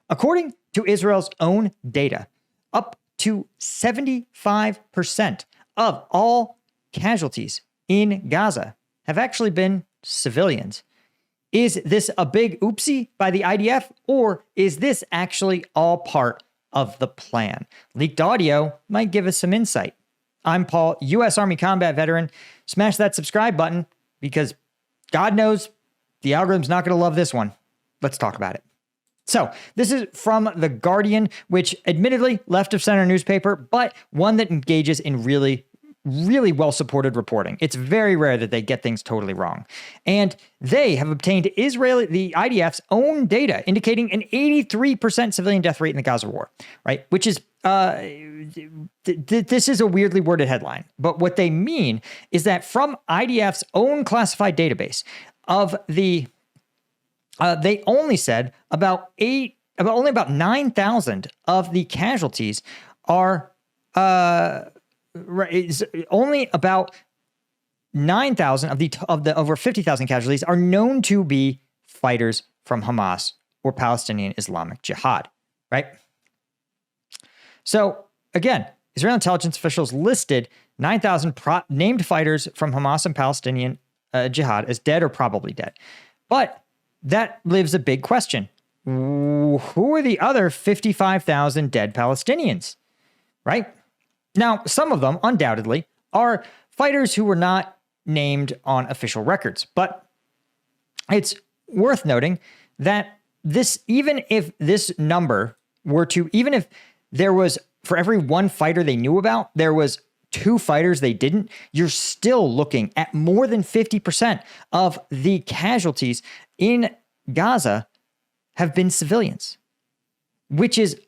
According to Israel's own data, up to 75% of all casualties in Gaza have actually been civilians. Is this a big oopsie by the IDF, or is this actually all part of the plan? Leaked audio might give us some insight. I'm Paul, U.S. Army combat veteran. Smash that subscribe button because God knows the algorithm's not going to love this one. Let's talk about it. So this is from The Guardian, which admittedly left of center newspaper, but one that engages in really well-supported reporting. It's very rare that they get things totally wrong. And they have obtained the IDF's own data indicating an 83% civilian death rate in the Gaza war, right? Which is, this is a weirdly worded headline. But what they mean is that from IDF's own classified database of the, they only said only about 9,000 of the casualties are, only about 9,000 of the over 50,000 casualties are known to be fighters from Hamas or Palestinian Islamic Jihad, right? So again, Israeli intelligence officials listed 9,000 named fighters from Hamas and Palestinian Jihad as dead or probably dead. But that leaves a big question. Who are the other 55,000 dead Palestinians, right? Now, some of them, undoubtedly, are fighters who were not named on official records. But it's worth noting that even if this number were to, even if there was, for every one fighter they knew about, there was 2 fighters they didn't, you're still looking at more than 50% of the casualties in Gaza have been civilians, which is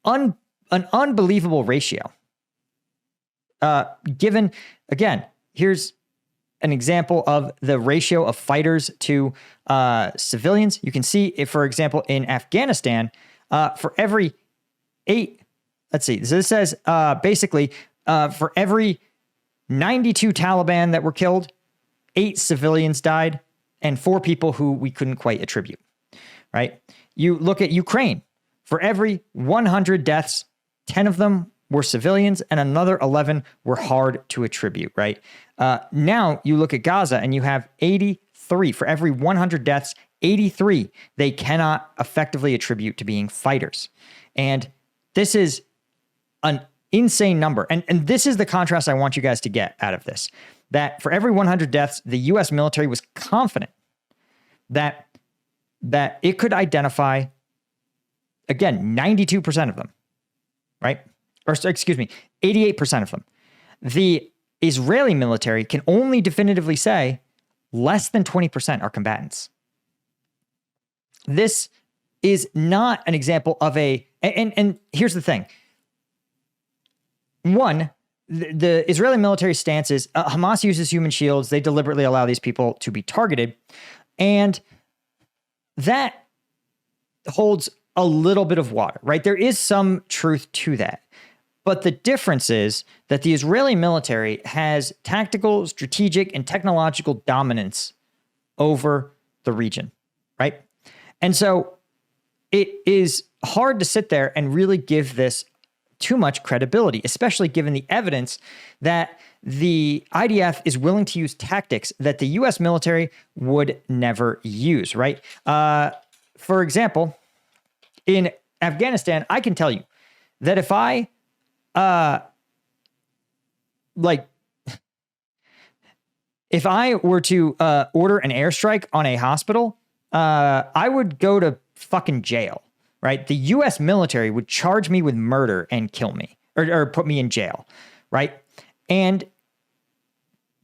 an unbelievable ratio. Given, again, here's an example of the ratio of fighters to civilians. You can see, if, for example, in Afghanistan, for every 8, let's see, so this says basically for every 92 Taliban that were killed, 8 civilians died and 4 people who we couldn't quite attribute, right? You look at Ukraine, for every 100 deaths, 10 of them were civilians, and another 11 were hard to attribute, right? Now you look at Gaza and you have 83. For every 100 deaths, 83 they cannot effectively attribute to being fighters. And this is an insane number. And this is the contrast I want you guys to get out of this. That for every 100 deaths, the U.S. military was confident that it could identify, again, 92% of them, right? Or excuse me, 88% of them. The Israeli military can only definitively say less than 20% are combatants. This is not an example of and here's the thing. One, the Israeli military stance is Hamas uses human shields. They deliberately allow these people to be targeted. And that holds a little bit of water, right? There is some truth to that. But the difference is that the Israeli military has tactical, strategic, and technological dominance over the region, right? And so it is hard to sit there and really give this too much credibility, especially given the evidence that the IDF is willing to use tactics that the U.S. military would never use, right? For example, in Afghanistan, I can tell you that if I if I were to order an airstrike on a hospital, I would go to fucking jail, right? The U.S. military would charge me with murder and kill me or put me in jail, right? And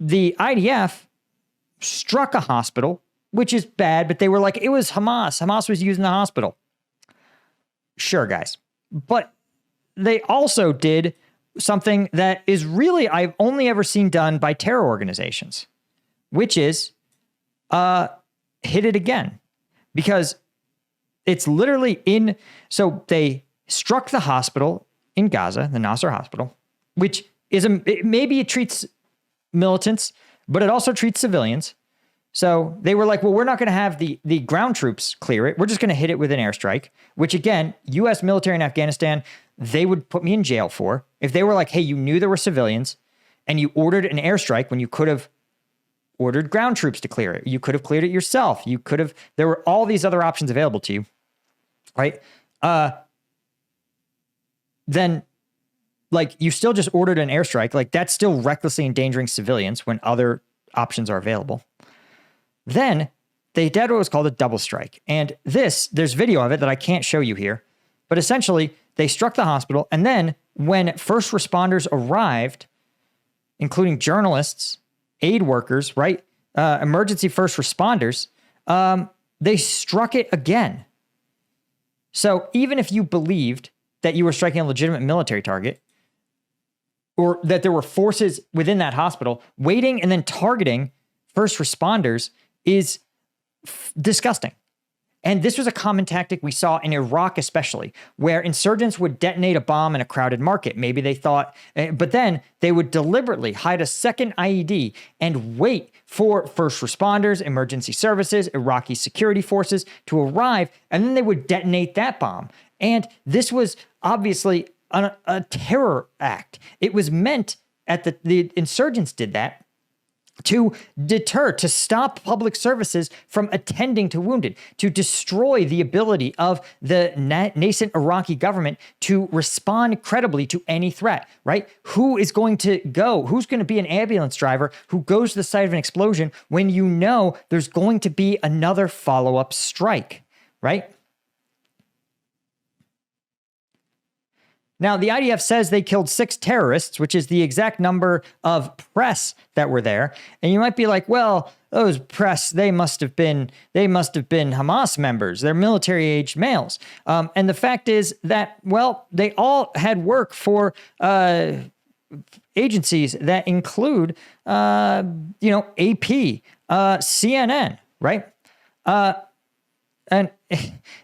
the IDF struck a hospital, which is bad, but they were like, it was Hamas. Hamas was using the hospital. Sure, guys. But they also did something that is really, I've only ever seen done by terror organizations, which is hit it again. Because it's literally so they struck the hospital in Gaza, the Nasser hospital, which is maybe it treats militants, but it also treats civilians. So they were like, well, we're not going to have the ground troops clear it. We're just going to hit it with an airstrike, which again, U.S. military in Afghanistan, they would put me in jail for. If they were like, hey, you knew there were civilians and you ordered an airstrike when you could have ordered ground troops to clear it. You could have cleared it yourself. There were all these other options available to you, right? Then like you still just ordered an airstrike. Like that's still recklessly endangering civilians when other options are available. Then they did what was called a double strike. And there's video of it that I can't show you here. But essentially, they struck the hospital. And then when first responders arrived, including journalists, aid workers, right? Emergency first responders, they struck it again. So even if you believed that you were striking a legitimate military target, or that there were forces within that hospital, waiting and then targeting first responders is disgusting. And this was a common tactic we saw in Iraq, especially, where insurgents would detonate a bomb in a crowded market. Maybe they thought, but then they would deliberately hide a second IED and wait for first responders, emergency services, Iraqi security forces to arrive, and then they would detonate that bomb. And this was obviously a terror act. It was meant the insurgents did that to deter, to stop public services from attending to wounded, to destroy the ability of the nascent Iraqi government to respond credibly to any threat, right? Who's going to be an ambulance driver who goes to the site of an explosion when you know there's going to be another follow-up strike, right? Now, the IDF says they killed 6 terrorists, which is the exact number of press that were there. And you might be like, well, those press, they must have been Hamas members. They're military-aged males. And the fact is that, well, they all had work for agencies that include, AP, CNN, right? And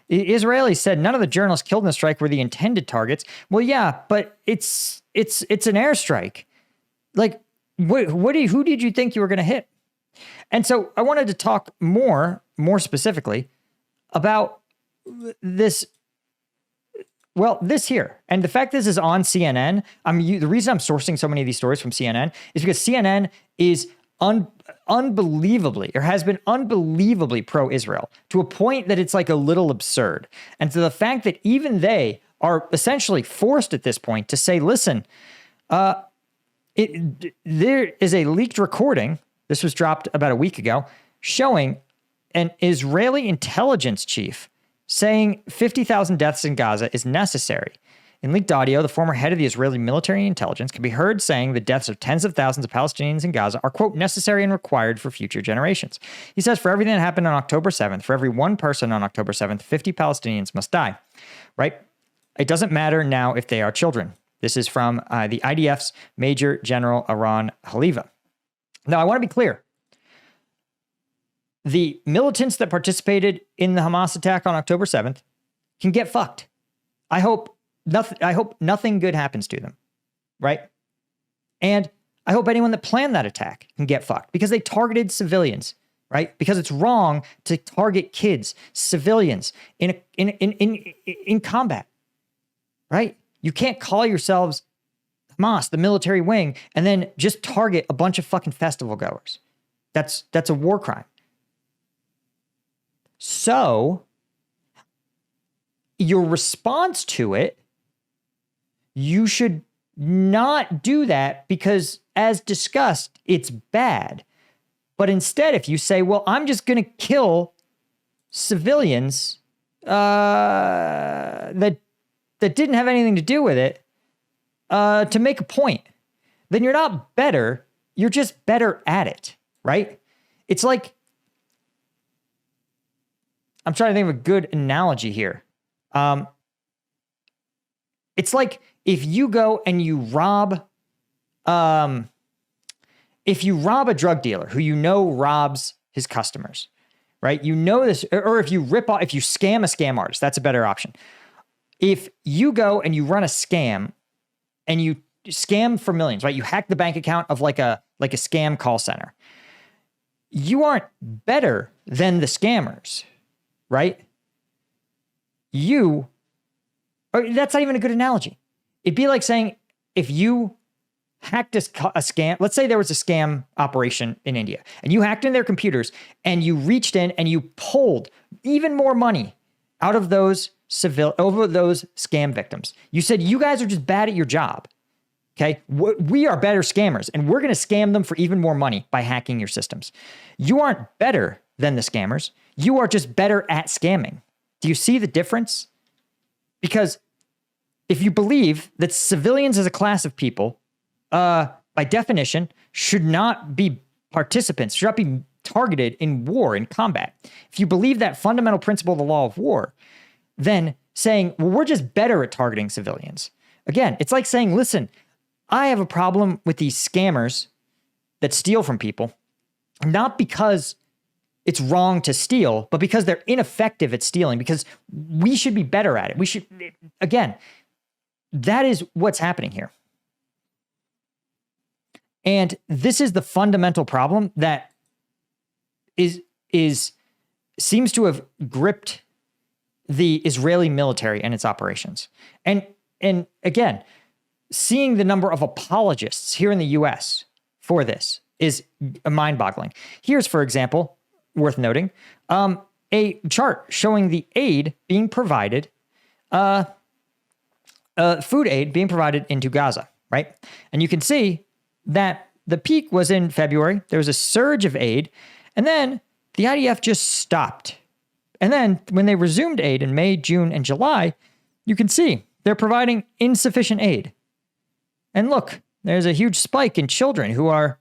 the Israelis said none of the journalists killed in the strike were the intended targets. Well, yeah, but it's an airstrike. Like, who did you think you were going to hit? And so I wanted to talk more specifically about this. Well, this here, and the fact this is on CNN. The reason I'm sourcing so many of these stories from CNN is because CNN is unbelievably, or has been unbelievably pro-Israel to a point that it's like a little absurd. And to the fact that even they are essentially forced at this point to say, listen, there is a leaked recording, this was dropped about a week ago, showing an Israeli intelligence chief saying 50,000 deaths in Gaza is necessary. In leaked audio, the former head of the Israeli military intelligence can be heard saying the deaths of tens of thousands of Palestinians in Gaza are, quote, necessary and required for future generations. He says for everything that happened on October 7th, for every one person on October 7th, 50 Palestinians must die, right? It doesn't matter now if they are children. This is from the IDF's Major General Aran Haliva. Now, I want to be clear. The militants that participated in the Hamas attack on October 7th can get fucked. I hope nothing good happens to them, right? And I hope anyone that planned that attack can get fucked because they targeted civilians, right? Because it's wrong to target kids, civilians in combat, right? You can't call yourselves Hamas, the military wing, and then just target a bunch of fucking festival goers. That's a war crime. So your response to it, you should not do that because, as discussed, it's bad. But instead, if you say, well, I'm just going to kill civilians that didn't have anything to do with it to make a point, then you're not better. You're just better at it, right? It's like, I'm trying to think of a good analogy here. It's like if you go and you rob, if you rob a drug dealer who you know robs his customers, right? You know this, or if you scam a scam artist, that's a better option. If you go and you run a scam and you scam for millions, right? You hack the bank account of like a scam call center. you aren't better than the scammers, right? That's not even a good analogy. It'd be like saying if you hacked a scam, let's say there was a scam operation in India and you hacked in their computers and you reached in and you pulled even more money out of those over those scam victims. You said, you guys are just bad at your job. Okay. We are better scammers and we're going to scam them for even more money by hacking your systems. You aren't better than the scammers. You are just better at scamming. Do you see the difference? Because if you believe that civilians as a class of people, by definition, should not be participants, should not be targeted in war, in combat. If you believe that fundamental principle of the law of war, then saying, well, we're just better at targeting civilians. Again, it's like saying, listen, I have a problem with these scammers that steal from people, not because it's wrong to steal, but because they're ineffective at stealing, because we should be better at it. Again, that is what's happening here. And this is the fundamental problem that seems to have gripped the Israeli military and its operations. And again, seeing the number of apologists here in the US for this is mind-boggling. Here's, for example, worth noting, a chart showing the aid being provided, food aid being provided into Gaza, right? And you can see that the peak was in February. There was a surge of aid, and then the IDF just stopped. And then when they resumed aid in May, June, and July, you can see they're providing insufficient aid. And look, there's a huge spike in children who are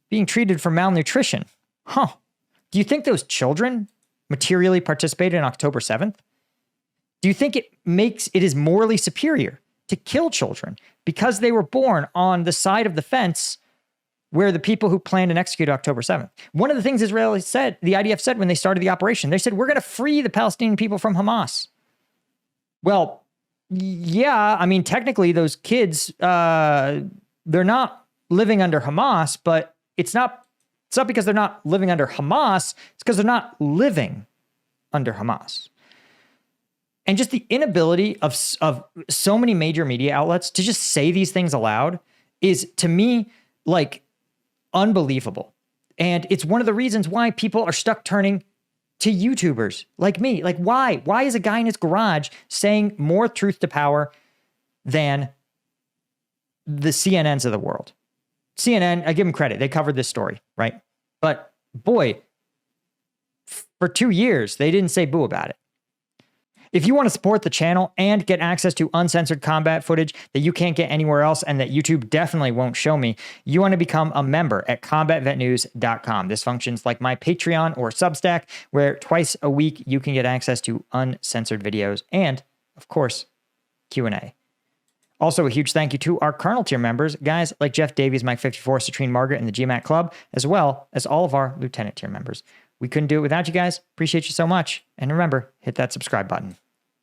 being treated for malnutrition. Huh. Do you think those children materially participated on October 7th? Do you think it is morally superior to kill children because they were born on the side of the fence where the people who planned and executed October 7th? One of the things the IDF said when they started the operation, they said, we're going to free the Palestinian people from Hamas. Well, yeah, I mean, technically those kids, they're not living under Hamas, but it's not because they're not living under Hamas, it's because they're not living under Hamas. And just the inability of so many major media outlets to just say these things aloud is, to me, like unbelievable. And it's one of the reasons why people are stuck turning to YouTubers like me. Like, why? Why is a guy in his garage saying more truth to power than the CNNs of the world? CNN, I give them credit. They covered this story, right? But boy, for 2 years, they didn't say boo about it. If you want to support the channel and get access to uncensored combat footage that you can't get anywhere else and that YouTube definitely won't show me, you want to become a member at combatvetnews.com. This functions like my Patreon or Substack, where twice a week you can get access to uncensored videos and, of course, Q&A. Also, a huge thank you to our Colonel tier members, guys like Jeff Davies, Mike 54, Citrine Margaret, and the GMAT Club, as well as all of our Lieutenant tier members. We couldn't do it without you guys. Appreciate you so much. And remember, hit that subscribe button.